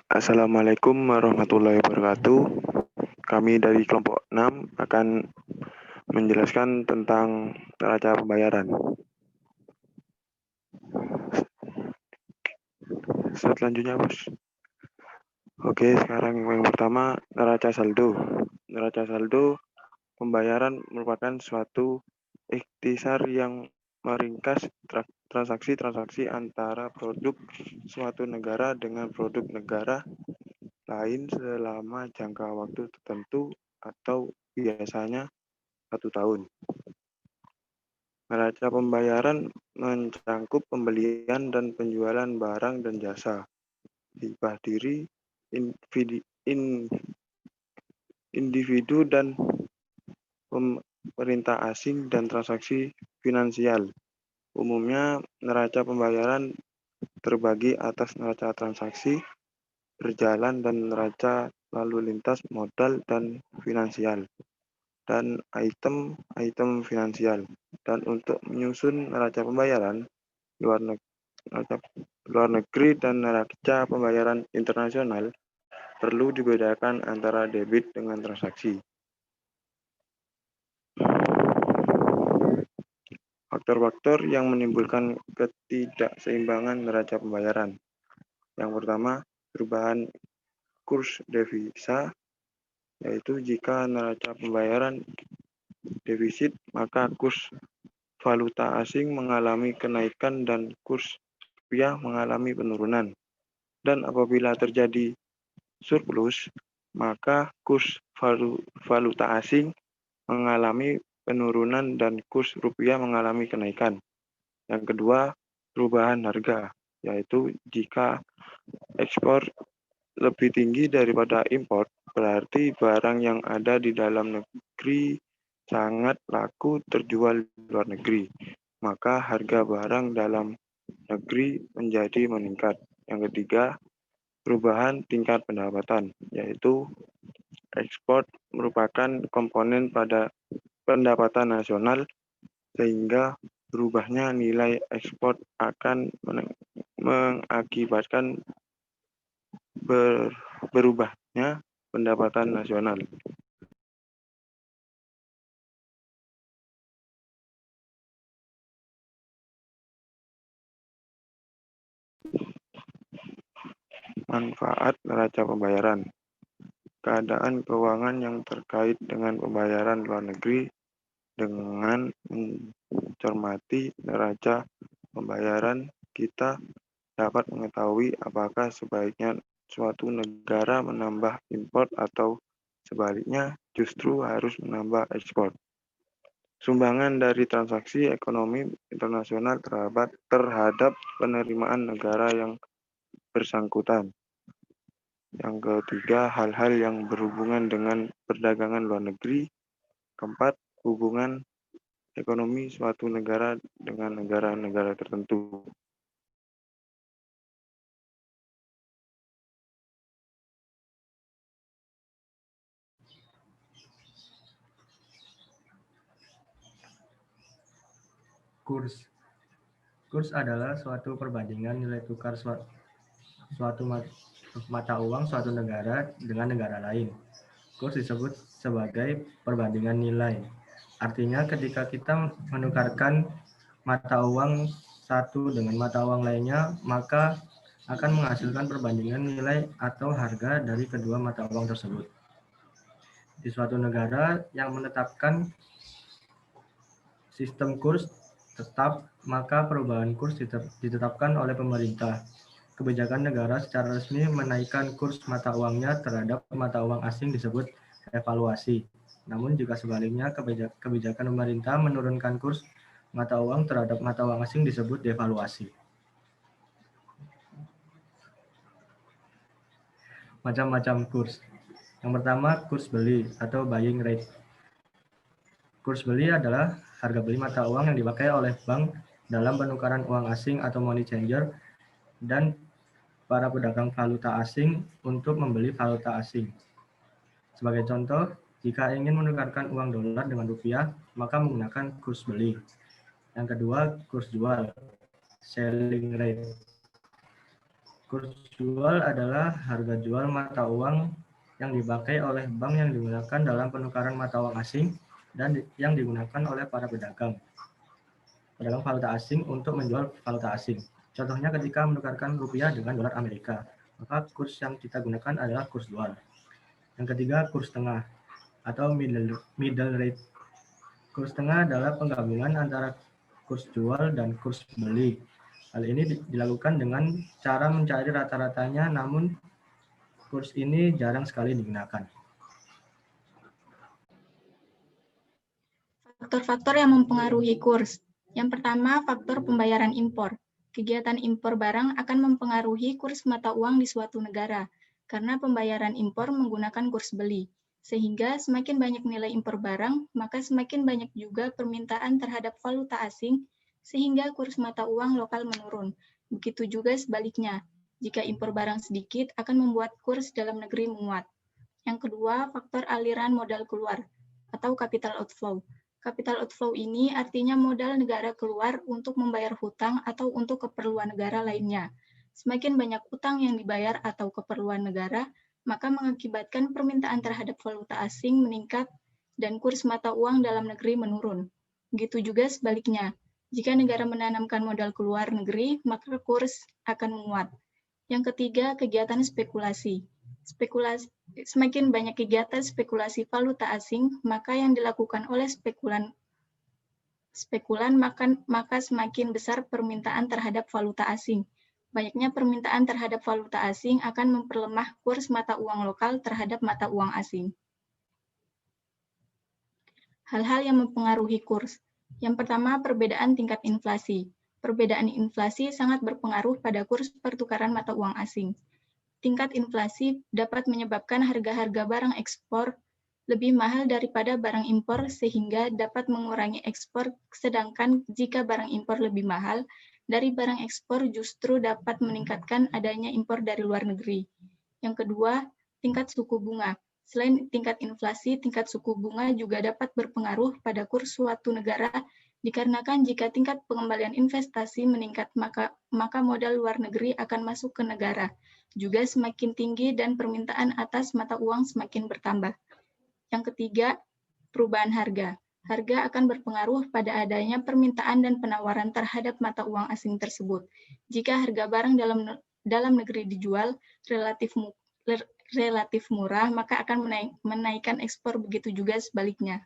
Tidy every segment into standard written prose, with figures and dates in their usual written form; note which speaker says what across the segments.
Speaker 1: Assalamualaikum warahmatullahi wabarakatuh. Kami dari kelompok 6 akan menjelaskan tentang neraca pembayaran. Slide selanjutnya, Bos. Oke, sekarang yang pertama, neraca saldo. Neraca saldo pembayaran merupakan suatu ikhtisar yang meringkas transaksi-transaksi antara produk suatu negara dengan produk negara lain selama jangka waktu tertentu atau biasanya 1 tahun. Neraca pembayaran mencangkup pembelian dan penjualan barang dan jasa, hibah diri, individu dan pemerintah asing, dan transaksi finansial. Umumnya, neraca pembayaran terbagi atas neraca transaksi berjalan dan neraca lalu lintas modal dan finansial, dan item finansial. Dan untuk menyusun neraca pembayaran luar negeri dan neraca pembayaran internasional, perlu dibedakan antara debit dengan transaksi. Faktor-faktor yang menimbulkan ketidakseimbangan neraca pembayaran. Yang pertama, perubahan kurs devisa, yaitu jika neraca pembayaran defisit, maka kurs valuta asing mengalami kenaikan dan kurs rupiah mengalami penurunan. Dan apabila terjadi surplus, maka kurs valuta asing mengalami penurunan dan kurs rupiah mengalami kenaikan. Yang kedua, perubahan harga, yaitu jika ekspor lebih tinggi daripada impor, berarti barang yang ada di dalam negeri sangat laku terjual di luar negeri, maka harga barang dalam negeri menjadi meningkat. Yang ketiga, perubahan tingkat pendapatan, yaitu ekspor merupakan komponen pada pendapatan nasional, sehingga berubahnya nilai ekspor akan mengakibatkan berubahnya pendapatan nasional. Manfaat neraca pembayaran. Keadaan keuangan yang terkait dengan pembayaran luar negeri. Dengan mencermati neraca pembayaran, kita dapat mengetahui apakah sebaiknya suatu negara menambah impor atau sebaliknya justru harus menambah ekspor. Sumbangan dari transaksi ekonomi internasional terhadap penerimaan negara yang bersangkutan. Yang ketiga, hal-hal yang berhubungan dengan perdagangan luar negeri. Keempat, hubungan ekonomi suatu negara dengan negara-negara tertentu.
Speaker 2: Kurs. Kurs adalah suatu perbandingan nilai tukar suatu mata uang suatu negara dengan negara lain. Kurs disebut sebagai perbandingan nilai. Artinya ketika kita menukarkan mata uang satu dengan mata uang lainnya, maka akan menghasilkan perbandingan nilai atau harga dari kedua mata uang tersebut. Di suatu negara yang menetapkan sistem kurs tetap, maka perubahan kurs ditetapkan oleh pemerintah. Kebijakan negara secara resmi menaikkan kurs mata uangnya terhadap mata uang asing disebut evaluasi. Namun jika sebaliknya kebijakan pemerintah menurunkan kurs mata uang terhadap mata uang asing disebut devaluasi. Macam-macam kurs. Yang pertama, kurs beli atau buying rate. Kurs beli adalah harga beli mata uang yang dipakai oleh bank dalam penukaran uang asing atau money changer dan para pedagang valuta asing untuk membeli valuta asing. Sebagai contoh, jika ingin menukarkan uang dolar dengan rupiah, maka menggunakan kurs beli. Yang kedua, kurs jual, selling rate. Kurs jual adalah harga jual mata uang yang dipakai oleh bank yang digunakan dalam penukaran mata uang asing dan yang digunakan oleh para pedagang valuta asing untuk menjual valuta asing. Contohnya ketika menukarkan rupiah dengan dolar Amerika, maka kurs yang kita gunakan adalah kurs jual. Yang ketiga, kurs tengah atau middle rate. Kurs tengah adalah penggabungan antara kurs jual dan kurs beli. Hal ini dilakukan dengan cara mencari rata-ratanya, namun kurs ini jarang sekali digunakan.
Speaker 3: Faktor-faktor yang mempengaruhi kurs. Yang pertama, faktor pembayaran impor. Kegiatan impor barang akan mempengaruhi kurs mata uang di suatu negara, karena pembayaran impor menggunakan kurs beli. Sehingga semakin banyak nilai impor barang, maka semakin banyak juga permintaan terhadap valuta asing, sehingga kurs mata uang lokal menurun. Begitu juga sebaliknya, jika impor barang sedikit akan membuat kurs dalam negeri menguat. Yang kedua, faktor aliran modal keluar atau capital outflow. Capital outflow ini artinya modal negara keluar untuk membayar hutang atau untuk keperluan negara lainnya. Semakin banyak hutang yang dibayar atau keperluan negara, maka mengakibatkan permintaan terhadap valuta asing meningkat dan kurs mata uang dalam negeri menurun. Begitu juga sebaliknya, jika negara menanamkan modal keluar negeri, maka kurs akan menguat. Yang ketiga, kegiatan spekulasi. Semakin banyak kegiatan spekulasi valuta asing, maka yang dilakukan oleh spekulan maka semakin besar permintaan terhadap valuta asing. Banyaknya permintaan terhadap valuta asing akan memperlemah kurs mata uang lokal terhadap mata uang asing. Hal-hal yang mempengaruhi kurs. Yang pertama, perbedaan tingkat inflasi. Perbedaan inflasi sangat berpengaruh pada kurs pertukaran mata uang asing. Tingkat inflasi dapat menyebabkan harga-harga barang ekspor lebih mahal daripada barang impor sehingga dapat mengurangi ekspor, sedangkan jika barang impor lebih mahal dari barang ekspor justru dapat meningkatkan adanya impor dari luar negeri. Yang kedua, tingkat suku bunga. Selain tingkat inflasi, tingkat suku bunga juga dapat berpengaruh pada kurs suatu negara dikarenakan jika tingkat pengembalian investasi meningkat maka modal luar negeri akan masuk ke negara juga semakin tinggi dan permintaan atas mata uang semakin bertambah. Yang ketiga, perubahan harga. Harga akan berpengaruh pada adanya permintaan dan penawaran terhadap mata uang asing tersebut. Jika harga barang dalam negeri dijual relatif murah, maka akan menaikkan ekspor, begitu juga sebaliknya.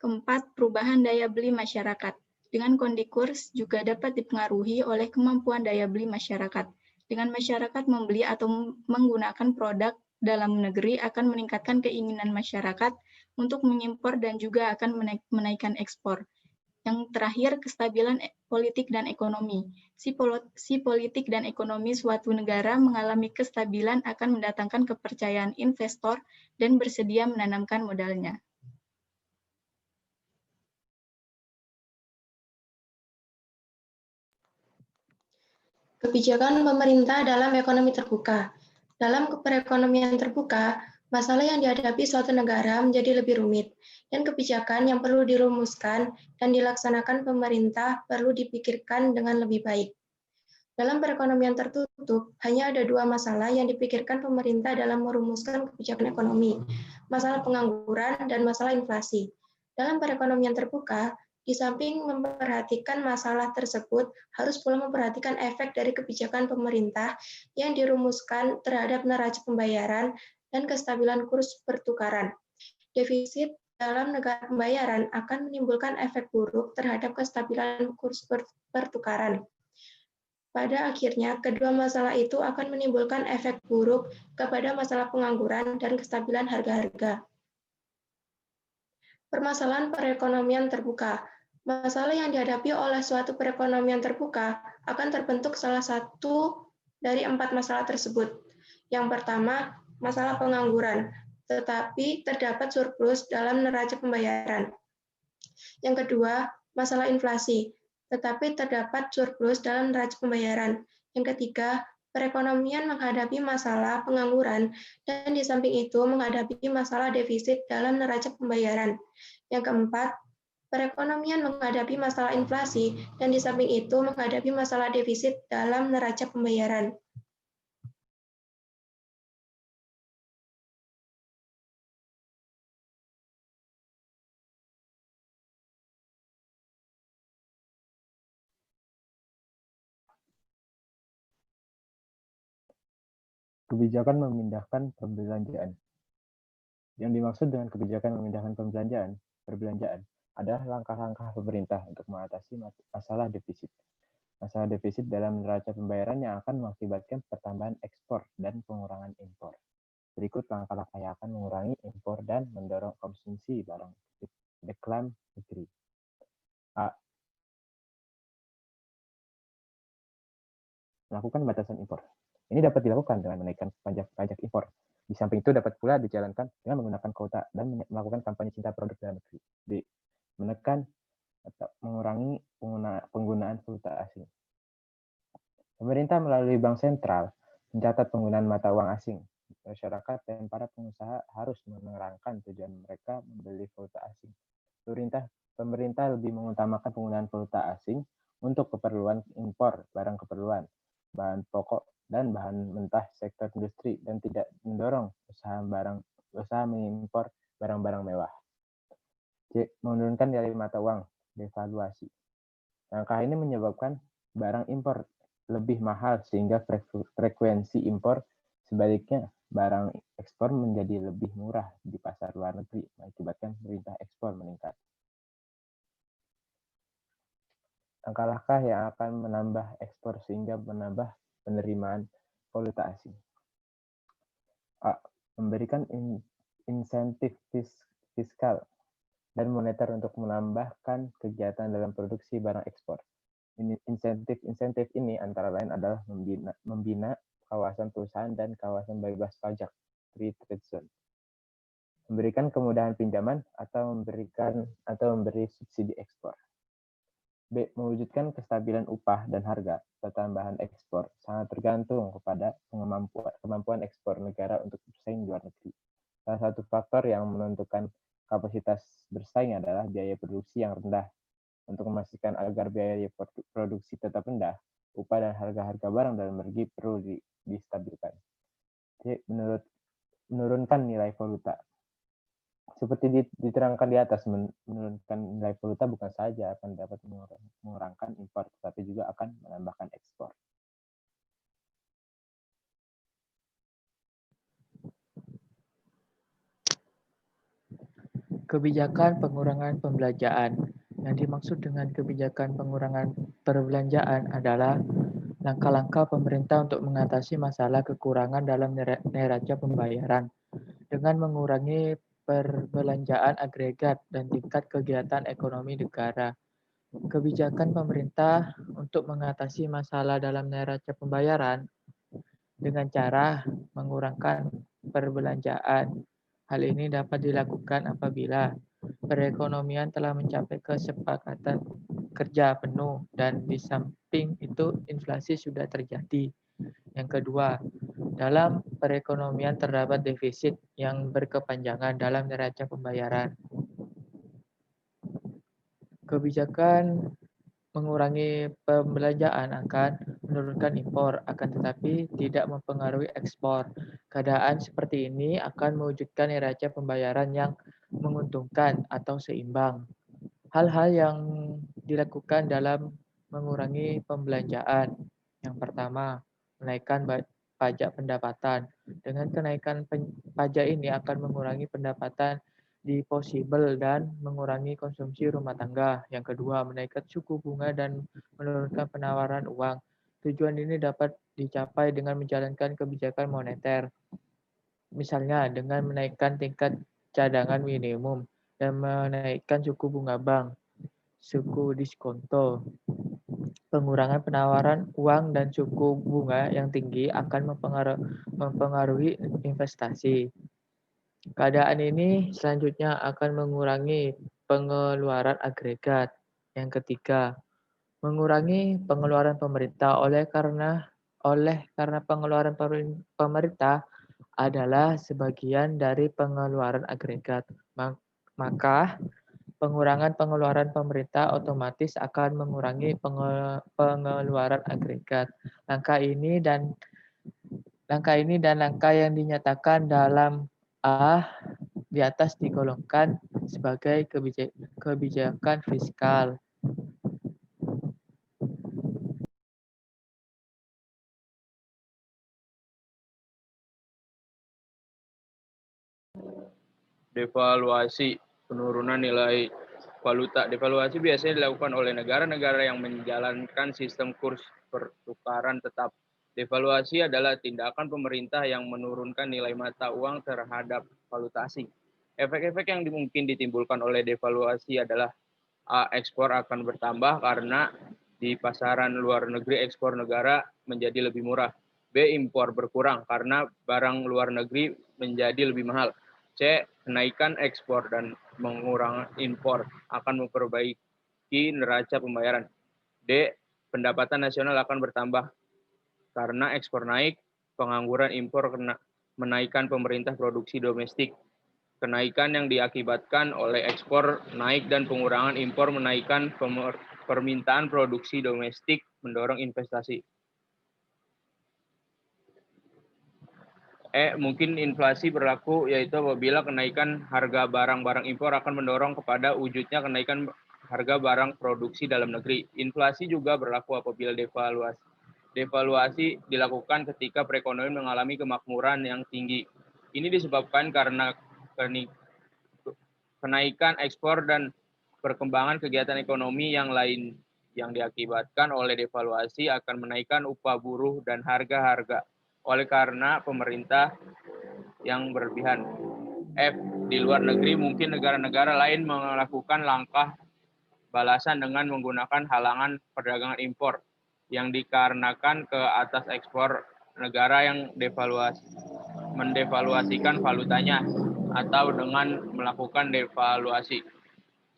Speaker 3: Keempat, perubahan daya beli masyarakat. Dengan kondisi kurs juga dapat dipengaruhi oleh kemampuan daya beli masyarakat. Dengan masyarakat membeli atau menggunakan produk dalam negeri akan meningkatkan keinginan masyarakat untuk mengimpor dan juga akan menaikkan ekspor. Yang terakhir, kestabilan politik dan ekonomi. Si politik dan ekonomi suatu negara mengalami kestabilan akan mendatangkan kepercayaan investor dan bersedia menanamkan modalnya.
Speaker 4: Kebijakan pemerintah dalam ekonomi terbuka. Dalam perekonomian terbuka, masalah yang dihadapi suatu negara menjadi lebih rumit, dan kebijakan yang perlu dirumuskan dan dilaksanakan pemerintah perlu dipikirkan dengan lebih baik. Dalam perekonomian tertutup, hanya ada dua masalah yang dipikirkan pemerintah dalam merumuskan kebijakan ekonomi, masalah pengangguran dan masalah inflasi. Dalam perekonomian terbuka, di samping memperhatikan masalah tersebut, harus pula memperhatikan efek dari kebijakan pemerintah yang dirumuskan terhadap neraca pembayaran dan kestabilan kurs pertukaran. Defisit dalam negara pembayaran akan menimbulkan efek buruk terhadap kestabilan kurs pertukaran. Pada akhirnya, kedua masalah itu akan menimbulkan efek buruk kepada masalah pengangguran dan kestabilan harga-harga. Permasalahan perekonomian terbuka. Masalah yang dihadapi oleh suatu perekonomian terbuka akan terbentuk salah satu dari 4 masalah tersebut. Yang pertama, masalah pengangguran, tetapi terdapat surplus dalam neraca pembayaran. Yang kedua, masalah inflasi, tetapi terdapat surplus dalam neraca pembayaran. Yang ketiga, perekonomian menghadapi masalah pengangguran, dan di samping itu menghadapi masalah defisit dalam neraca pembayaran. Yang keempat, Perekonomian menghadapi masalah inflasi dan di samping itu menghadapi masalah defisit dalam neraca pembayaran.
Speaker 5: Kebijakan memindahkan perbelanjaan. Yang dimaksud dengan kebijakan memindahkan perbelanjaan adalah langkah-langkah pemerintah untuk mengatasi masalah defisit. Masalah defisit dalam neraca pembayaran yang akan mengakibatkan pertambahan ekspor dan pengurangan impor. Berikut langkah-langkah yang akan mengurangi impor dan mendorong konsumsi barang di dalam negeri. A. Melakukan batasan impor. Ini dapat dilakukan dengan menaikkan pajak impor. Di samping itu dapat pula dijalankan dengan menggunakan kuota dan melakukan kampanye cinta produk dalam negeri. B. Menekan atau mengurangi penggunaan valuta asing. Pemerintah melalui Bank Sentral mencatat penggunaan mata uang asing. Masyarakat dan para pengusaha harus menerangkan tujuan mereka membeli valuta asing. Pemerintah lebih mengutamakan penggunaan valuta asing untuk keperluan impor barang keperluan, bahan pokok, dan bahan mentah sektor industri dan tidak mendorong usaha mengimpor barang-barang mewah. C. Menurunkan nilai mata uang, devaluasi. Langkah ini menyebabkan barang impor lebih mahal sehingga frekuensi impor, sebaliknya barang ekspor menjadi lebih murah di pasar luar negeri, mengakibatkan perintah ekspor meningkat. Langkah-langkah yang akan menambah ekspor sehingga menambah penerimaan valuta asing. A. Memberikan insentif fiskal dan moneter untuk menambahkan kegiatan dalam produksi barang ekspor. Insentif ini antara lain adalah membina kawasan perusahaan dan kawasan bebas pajak, free trade zone. Memberikan kemudahan pinjaman atau memberi subsidi ekspor. B. Mewujudkan kestabilan upah dan harga tambahan ekspor sangat tergantung kepada kemampuan ekspor negara untuk bersaing di luar negeri. Salah satu faktor yang menentukan kapasitas bersaing adalah biaya produksi yang rendah. Untuk memastikan agar biaya produksi tetap rendah, upah dan harga-harga barang dalam negeri perlu distabilkan. C. Menurunkan nilai valuta. Seperti diterangkan di atas, menurunkan nilai valuta bukan saja akan dapat mengurangkan impor, tetapi juga akan menambahkan ekspor.
Speaker 6: Kebijakan pengurangan pembelanjaan. Yang dimaksud dengan kebijakan pengurangan perbelanjaan adalah langkah-langkah pemerintah untuk mengatasi masalah kekurangan dalam neraca pembayaran dengan mengurangi perbelanjaan agregat dan tingkat kegiatan ekonomi negara. Kebijakan pemerintah untuk mengatasi masalah dalam neraca pembayaran dengan cara mengurangkan perbelanjaan. Hal ini dapat dilakukan apabila perekonomian telah mencapai kesepakatan kerja penuh dan di samping itu inflasi sudah terjadi. Yang kedua, dalam perekonomian terdapat defisit yang berkepanjangan dalam neraca pembayaran. Kebijakan mengurangi pembelanjaan akan menurunkan impor, akan tetapi tidak mempengaruhi ekspor. Keadaan seperti ini akan mewujudkan neraca pembayaran yang menguntungkan atau seimbang. Hal-hal yang dilakukan dalam mengurangi pembelanjaan. Yang pertama, menaikkan pajak pendapatan. Dengan kenaikan pajak ini akan mengurangi pendapatan disposable dan mengurangi konsumsi rumah tangga. Yang kedua, menaikkan suku bunga dan menurunkan penawaran uang. Tujuan ini dapat dicapai dengan menjalankan kebijakan moneter. Misalnya dengan menaikkan tingkat cadangan minimum dan menaikkan suku bunga bank, suku diskonto. Pengurangan penawaran uang dan suku bunga yang tinggi akan mempengaruhi investasi. Keadaan ini selanjutnya akan mengurangi pengeluaran agregat. Yang ketiga, mengurangi pengeluaran pemerintah karena pengeluaran pemerintah adalah sebagian dari pengeluaran agregat. Maka pengurangan pengeluaran pemerintah otomatis akan mengurangi pengeluaran agregat. Langkah ini dan langkah yang dinyatakan dalam A di atas digolongkan sebagai kebijakan fiskal.
Speaker 7: Devaluasi, penurunan nilai valuta. Devaluasi biasanya dilakukan oleh negara-negara yang menjalankan sistem kurs pertukaran tetap. Devaluasi adalah tindakan pemerintah yang menurunkan nilai mata uang terhadap valuta asing. Efek-efek yang mungkin ditimbulkan oleh devaluasi adalah A. Ekspor akan bertambah karena di pasaran luar negeri ekspor negara menjadi lebih murah. B. Impor berkurang karena barang luar negeri menjadi lebih mahal. C. Kenaikan ekspor dan mengurangi impor akan memperbaiki neraca pembayaran. D. Pendapatan nasional akan bertambah karena ekspor naik, pengangguran impor menaikkan pemerintah produksi domestik. Kenaikan yang diakibatkan oleh ekspor naik dan pengurangan impor menaikkan permintaan produksi domestik, mendorong investasi. Mungkin inflasi berlaku yaitu apabila kenaikan harga barang-barang impor akan mendorong kepada wujudnya kenaikan harga barang produksi dalam negeri. Inflasi juga berlaku apabila devaluasi. Devaluasi dilakukan ketika perekonomian mengalami kemakmuran yang tinggi. Ini disebabkan karena kenaikan ekspor dan perkembangan kegiatan ekonomi yang lain yang diakibatkan oleh devaluasi akan menaikkan upah buruh dan harga-harga. Oleh karena pemerintah yang berlebihan. F. Di luar negeri mungkin negara-negara lain melakukan langkah balasan dengan menggunakan halangan perdagangan impor yang dikarenakan ke atas ekspor negara yang mendevaluasikan valutanya atau dengan melakukan devaluasi.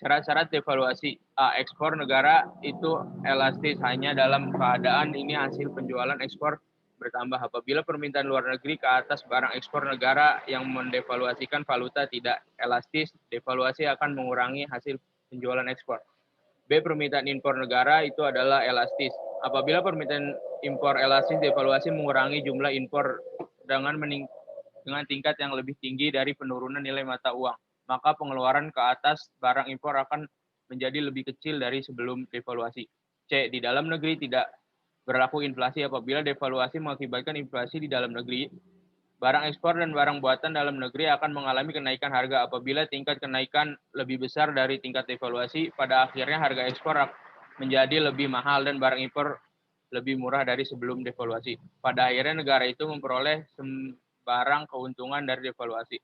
Speaker 7: Syarat-syarat devaluasi. A. Ekspor negara itu elastis hanya dalam keadaan ini hasil penjualan ekspor bertambah. Apabila permintaan luar negeri ke atas barang ekspor negara yang mendevaluasikan valuta tidak elastis, devaluasi akan mengurangi hasil penjualan ekspor. B. Permintaan impor negara itu adalah elastis. Apabila permintaan impor elastis, devaluasi mengurangi jumlah impor dengan tingkat yang lebih tinggi dari penurunan nilai mata uang. Maka pengeluaran ke atas barang impor akan menjadi lebih kecil dari sebelum devaluasi. C. Di dalam negeri tidak berlaku inflasi. Apabila devaluasi mengakibatkan inflasi di dalam negeri, barang ekspor dan barang buatan dalam negeri akan mengalami kenaikan harga. Apabila tingkat kenaikan lebih besar dari tingkat devaluasi, pada akhirnya harga ekspor menjadi lebih mahal dan barang impor lebih murah dari sebelum devaluasi. Pada akhirnya negara itu memperoleh sembarang keuntungan dari devaluasi.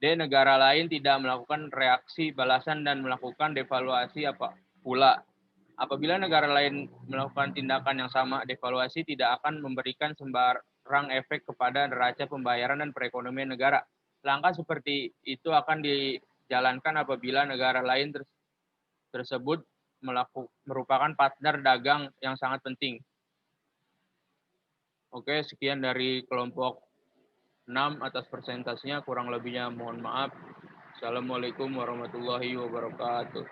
Speaker 7: D. Negara lain tidak melakukan reaksi balasan dan melakukan devaluasi pula. Apabila negara lain melakukan tindakan yang sama, devaluasi tidak akan memberikan sembarang efek kepada neraca pembayaran dan perekonomian negara. Langkah seperti itu akan dijalankan apabila negara lain tersebut merupakan partner dagang yang sangat penting. Oke, sekian dari kelompok 6 atas presentasinya, kurang lebihnya mohon maaf. Assalamualaikum warahmatullahi wabarakatuh.